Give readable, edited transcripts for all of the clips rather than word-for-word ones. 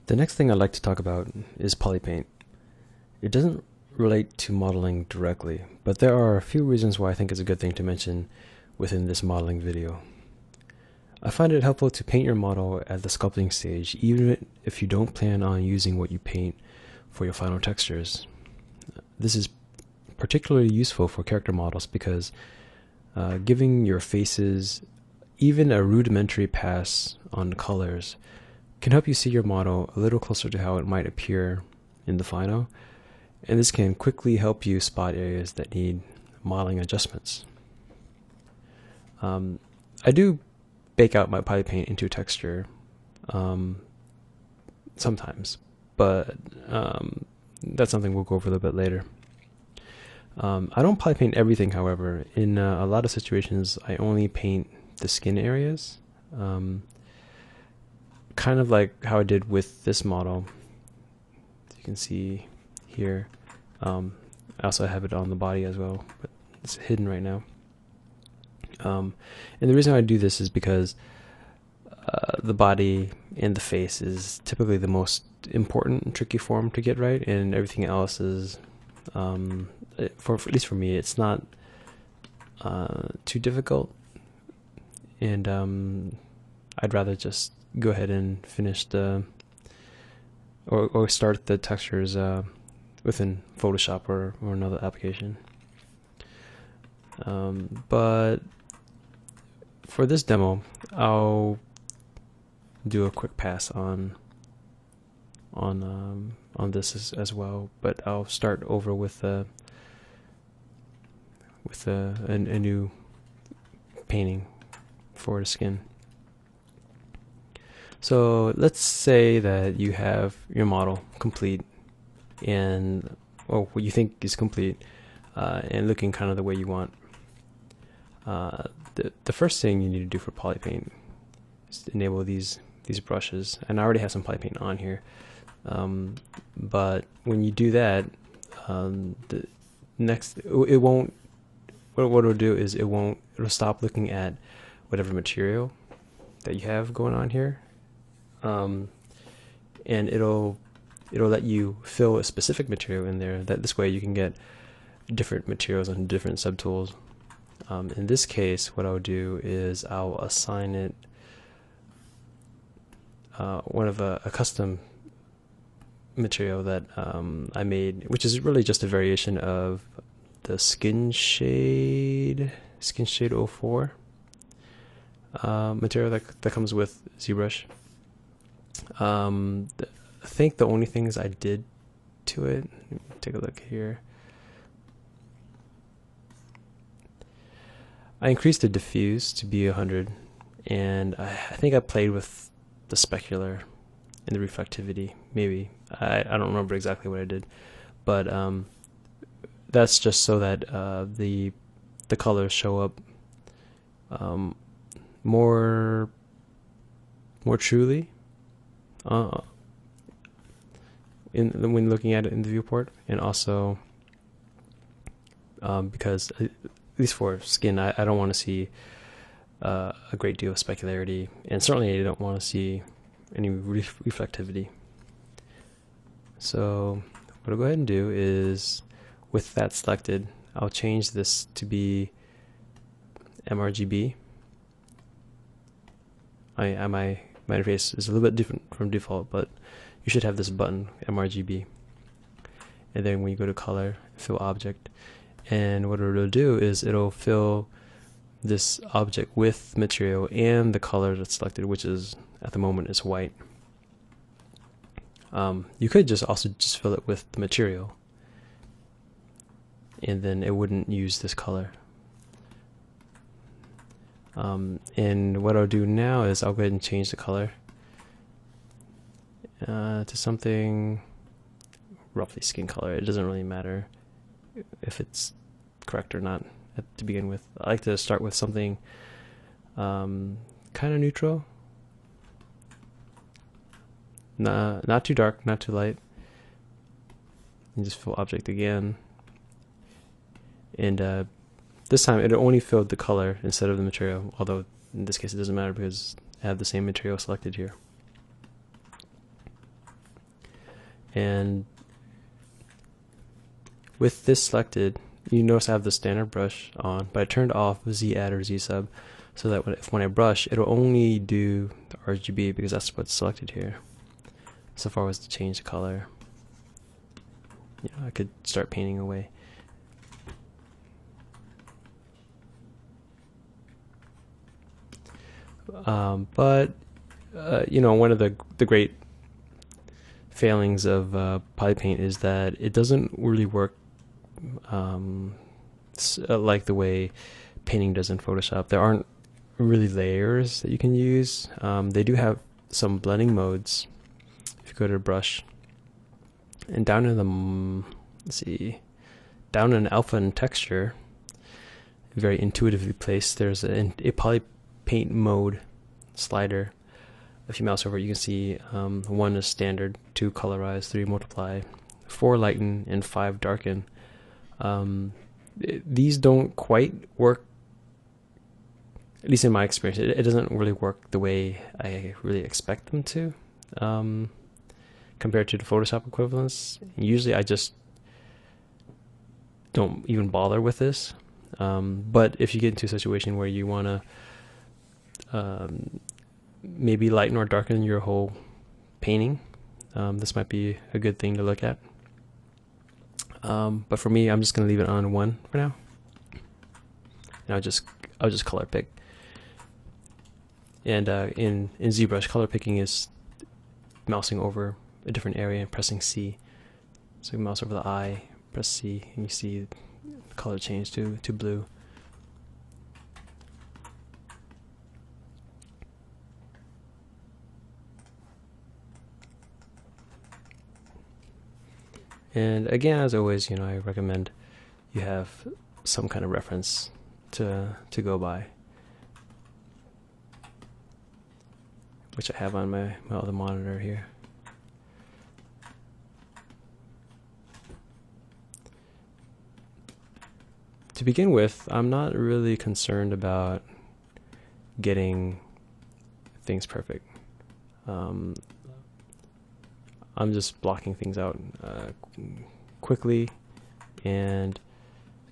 The next thing I'd like to talk about is Polypaint. It doesn't relate to modeling directly, but there are a few reasons why I think it's a good thing to mention within this modeling video. I find it helpful to paint your model at the sculpting stage, even if you don't plan on using what you paint for your final textures. This is particularly useful for character models because giving your faces even a rudimentary pass on colors can help you see your model a little closer to how it might appear in the final, and this can quickly help you spot areas that need modeling adjustments. I do bake out my Polypaint into texture sometimes, but that's something we'll go over a little bit later. I don't Polypaint everything, however. In a lot of situations, I only paint the skin areas. Kind of like how I did with this model. As you can see here. I also have it on the body as well, but it's hidden right now. And the reason I do this is because the body and the face is typically the most important and tricky form to get right, and everything else is, for at least for me, it's not too difficult. And I'd rather just go ahead and finish or start the textures within Photoshop or another application. But for this demo, I'll do a quick pass on this as well. But I'll start over with a new painting for the skin. So let's say that you have your model complete, and what you think is complete, and looking kind of the way you want. The first thing you need to do for Polypaint is enable these brushes, and I already have some Polypaint on here. But when you do that, the next it won't. What it'll do is it'll stop looking at whatever material that you have going on here, and it'll let you fill a specific material in there. That this way you can get different materials and different subtools. In this case, what I'll do is I'll assign it one of a custom material that I made, which is really just a variation of the Skin Shade 04 material that comes with ZBrush. I think the only things I did to it, take a look here. I increased the diffuse to be 100, and I think I played with the specular and the reflectivity. Maybe I don't remember exactly what I did, but that's just so that the colors show up more truly when looking at it in the viewport, and also because at least for skin, I don't want to see a great deal of specularity, and certainly I don't want to see any reflectivity. So what I'll go ahead and do is, with that selected, I'll change this to be mRGB. My interface is a little bit different from default, but you should have this button, mRGB. And then when you go to color, fill object, and what it'll do is it'll fill this object with material and the color that's selected, which is at the moment is white. You could also just fill it with the material, and then it wouldn't use this color. And what I'll do now is I'll go ahead and change the color to something roughly skin color. It doesn't really matter if it's correct or not to begin with. I like to start with something kind of neutral, not too dark, not too light, and just fill object again. And this time it only filled the color instead of the material, although in this case it doesn't matter because I have the same material selected here. And with this selected, you notice I have the standard brush on, but I turned off Z add or Z sub so that when I brush, it'll only do the RGB because that's what's selected here. So if I was to change the color, I could start painting away. But one of the great failings of PolyPaint is that it doesn't really work like the way painting does in Photoshop. There aren't really layers that you can use. They do have some blending modes. If you go to brush and down in the down in alpha and texture, very intuitively placed, there's a PolyPaint mode slider. If you mouse over it, you can see 1 is standard, 2 colorize, 3 multiply, 4 lighten, and 5 darken. These don't quite work, at least in my experience. It doesn't really work the way I really expect them to, compared to the Photoshop equivalents. Usually I just don't even bother with this. But if you get into a situation where you want to maybe lighten or darken your whole painting, this might be a good thing to look at. But for me, I'm just going to leave it on 1 for now, and I'll just color pick. And in ZBrush, color picking is mousing over a different area and pressing C. So you mouse over the eye, press C, and you see the color change to blue. And again, as always, I recommend you have some kind of reference to go by, which I have on my other monitor here. To begin with, I'm not really concerned about getting things perfect. I'm just blocking things out quickly, and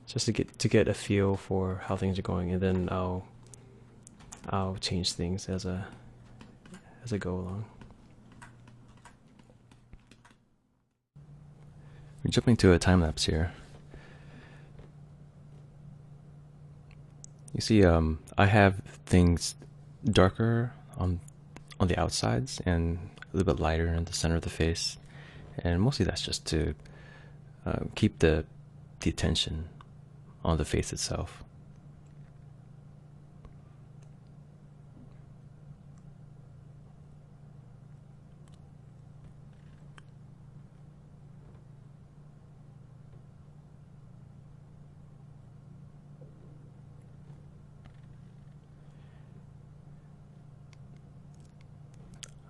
just to get a feel for how things are going, and then I'll change things as I go along. We're jumping to a time lapse here. You see, I have things darker on the outsides and a little bit lighter in the center of the face, and mostly that's just to keep the attention on the face itself.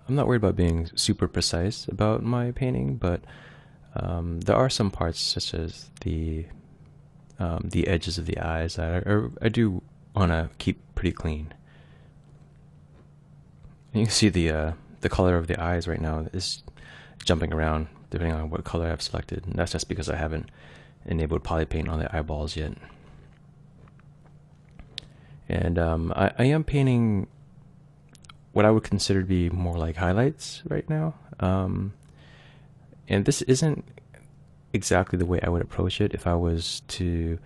I'm not worried about being super precise about my painting, but there are some parts, such as the edges of the eyes, that I do want to keep pretty clean. And you can see the color of the eyes right now is jumping around depending on what color I've selected, and that's just because I haven't enabled PolyPaint on the eyeballs yet. And I am painting what I would consider to be more like highlights right now. And this isn't exactly the way I would approach it if I was to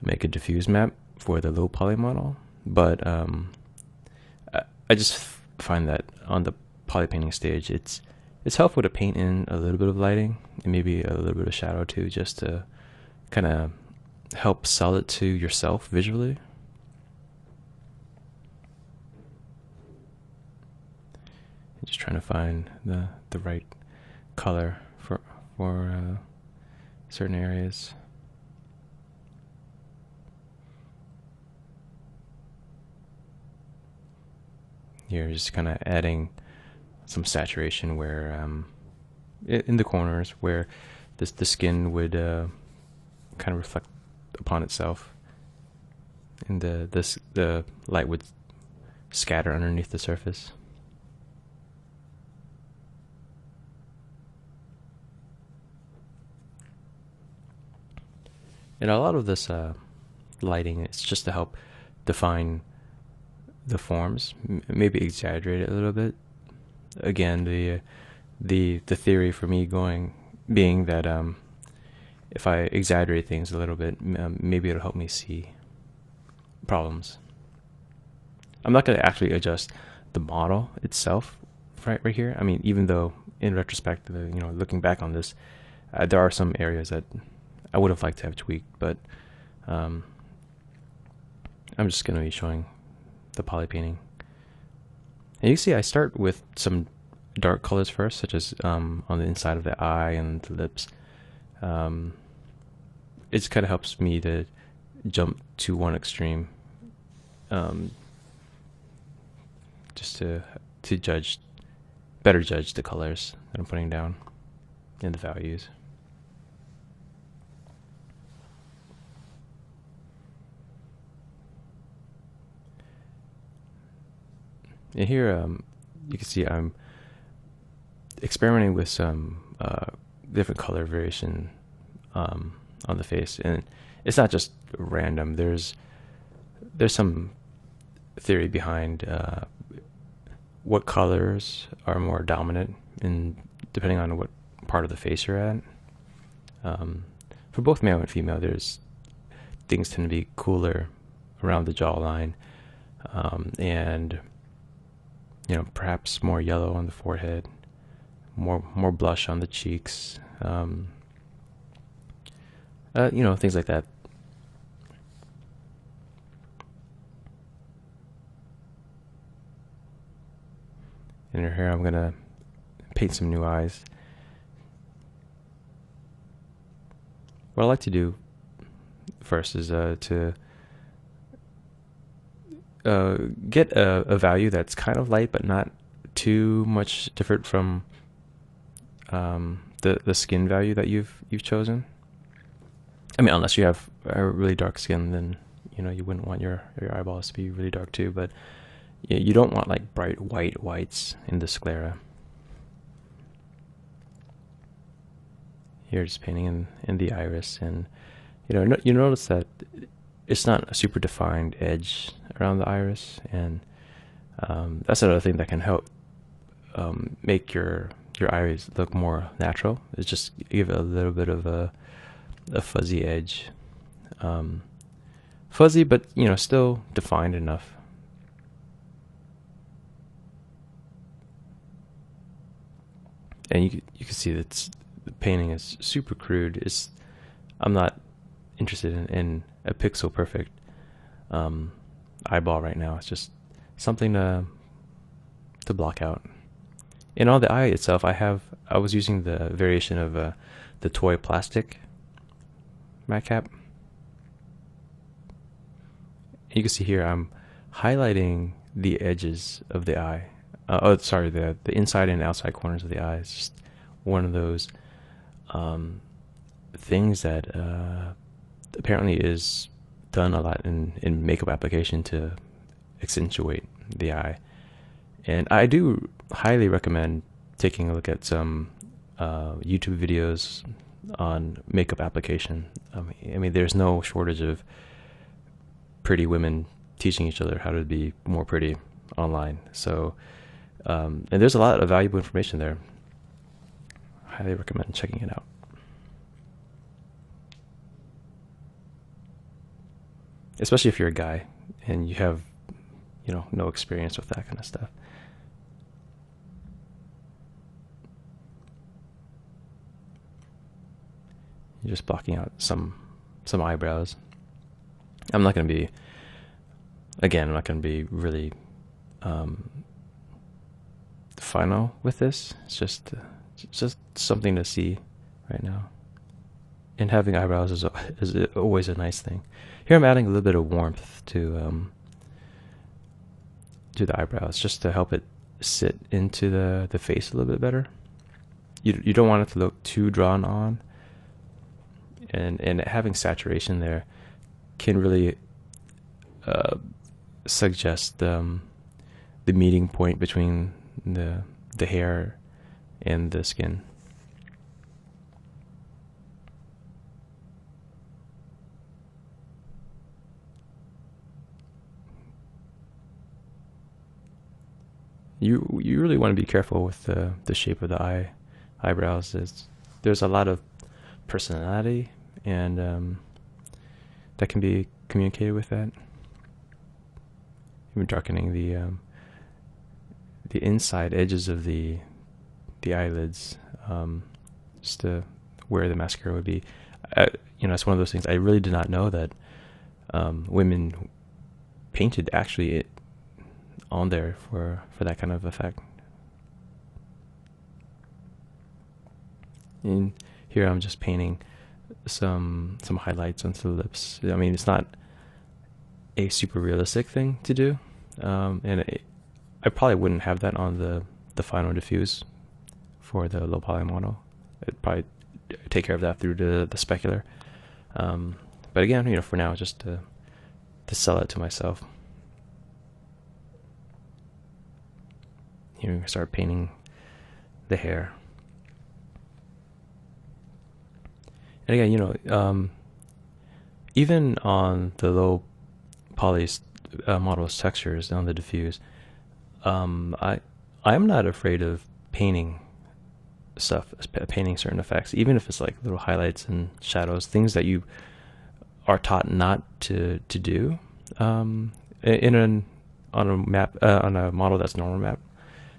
make a diffuse map for the low poly model, but I just find that on the poly painting stage, it's helpful to paint in a little bit of lighting and maybe a little bit of shadow too, just to kind of help sell it to yourself visually. Just trying to find the right color for certain areas. Here, just kind of adding some saturation where in the corners where the skin would kind of reflect upon itself, and the light would scatter underneath the surface. And a lot of this lighting is just to help define the forms, maybe exaggerate it a little bit. Again, the theory for me being that if I exaggerate things a little bit, maybe it'll help me see problems. I'm not going to actually adjust the model itself right here. I mean, even though in retrospect, looking back on this, there are some areas that I would have liked to have tweaked, but I'm just going to be showing the poly painting. And you see I start with some dark colors first, such as on the inside of the eye and the lips. It just kind of helps me to jump to one extreme, just to better judge the colors that I'm putting down and the values. And here you can see I'm experimenting with some different color variation on the face, and it's not just random. There's some theory behind what colors are more dominant, in depending on what part of the face you're at. For both male and female, things tend to be cooler around the jawline, and perhaps more yellow on the forehead, more blush on the cheeks, things like that. In her hair, I'm gonna paint some new eyes. What I like to do first is to get a value that's kind of light but not too much different from the skin value that you've chosen. I mean, unless you have a really dark skin, then you wouldn't want your eyeballs to be really dark too. But you don't want like bright whites in the sclera. Here, just painting in the iris, and you notice that it's not a super defined edge around the iris, and that's another thing that can help make your iris look more natural. Is just give it a little bit of a fuzzy edge, fuzzy but still defined enough. And you can see that the painting is super crude. I'm not interested in a pixel perfect eyeball right now. It's just something to block out. And on the eye itself, I was using the variation of the toy plastic matte cap. You can see here I'm highlighting the edges of the eye. The inside and outside corners of the eye. It's just one of those things that apparently is done a lot in makeup application to accentuate the eye. And I do highly recommend taking a look at some YouTube videos on makeup application. I mean, there's no shortage of pretty women teaching each other how to be more pretty online. So, and there's a lot of valuable information there. Highly recommend checking it out. Especially if you're a guy and you have, no experience with that kind of stuff. You're just blocking out some eyebrows. I'm not going to be really final with this. It's just something to see right now. And having eyebrows is always a nice thing. Here I'm adding a little bit of warmth to the eyebrows, just to help it sit into the face a little bit better. You don't want it to look too drawn on, and having saturation there can really suggest the meeting point between the hair and the skin. you really want to be careful with the shape of the eyebrows. There's a lot of personality, and that can be communicated with that. Even darkening the inside edges of the eyelids, just to where the mascara would be. It's one of those things. I really did not know that women painted actually on there for that kind of effect. And here I'm just painting some highlights onto the lips. I mean, it's not a super realistic thing to do, and I probably wouldn't have that on the final diffuse for the low poly model. I'd probably take care of that through the specular. But again, for now, just to sell it to myself. Here, start painting the hair. And again, even on the low poly model's textures on the diffuse, I'm not afraid of painting stuff, painting certain effects, even if it's like little highlights and shadows, things that you are taught not to do on a map, on a model that's normal map.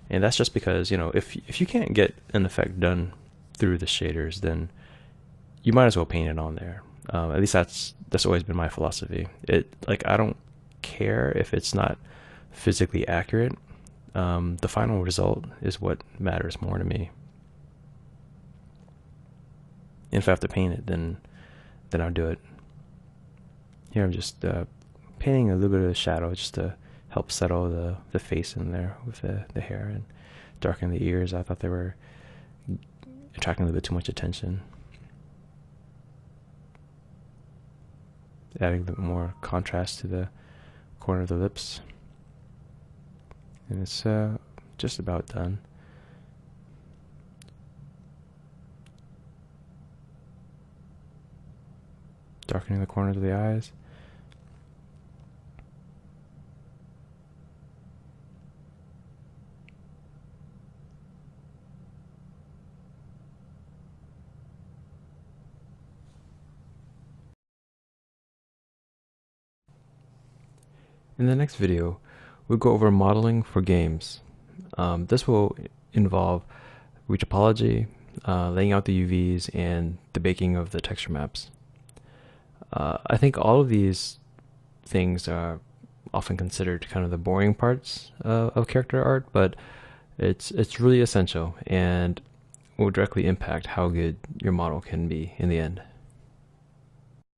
And that's just because if you can't get an effect done through the shaders, then you might as well paint it on there. At least that's always been my philosophy. I don't care if it's not physically accurate. The final result is what matters more to me. And if I have to paint it, then I'll do it. Here I'm just painting a little bit of the shadow just to help settle the face in there with the hair, and darken the ears. I thought they were attracting a little bit too much attention. Adding a bit more contrast to the corner of the lips. And it's just about done. Darkening the corners of the eyes. In the next video, we'll go over modeling for games. This will involve retopology, laying out the UVs, and the baking of the texture maps. I think all of these things are often considered kind of the boring parts of character art, but it's really essential and will directly impact how good your model can be in the end.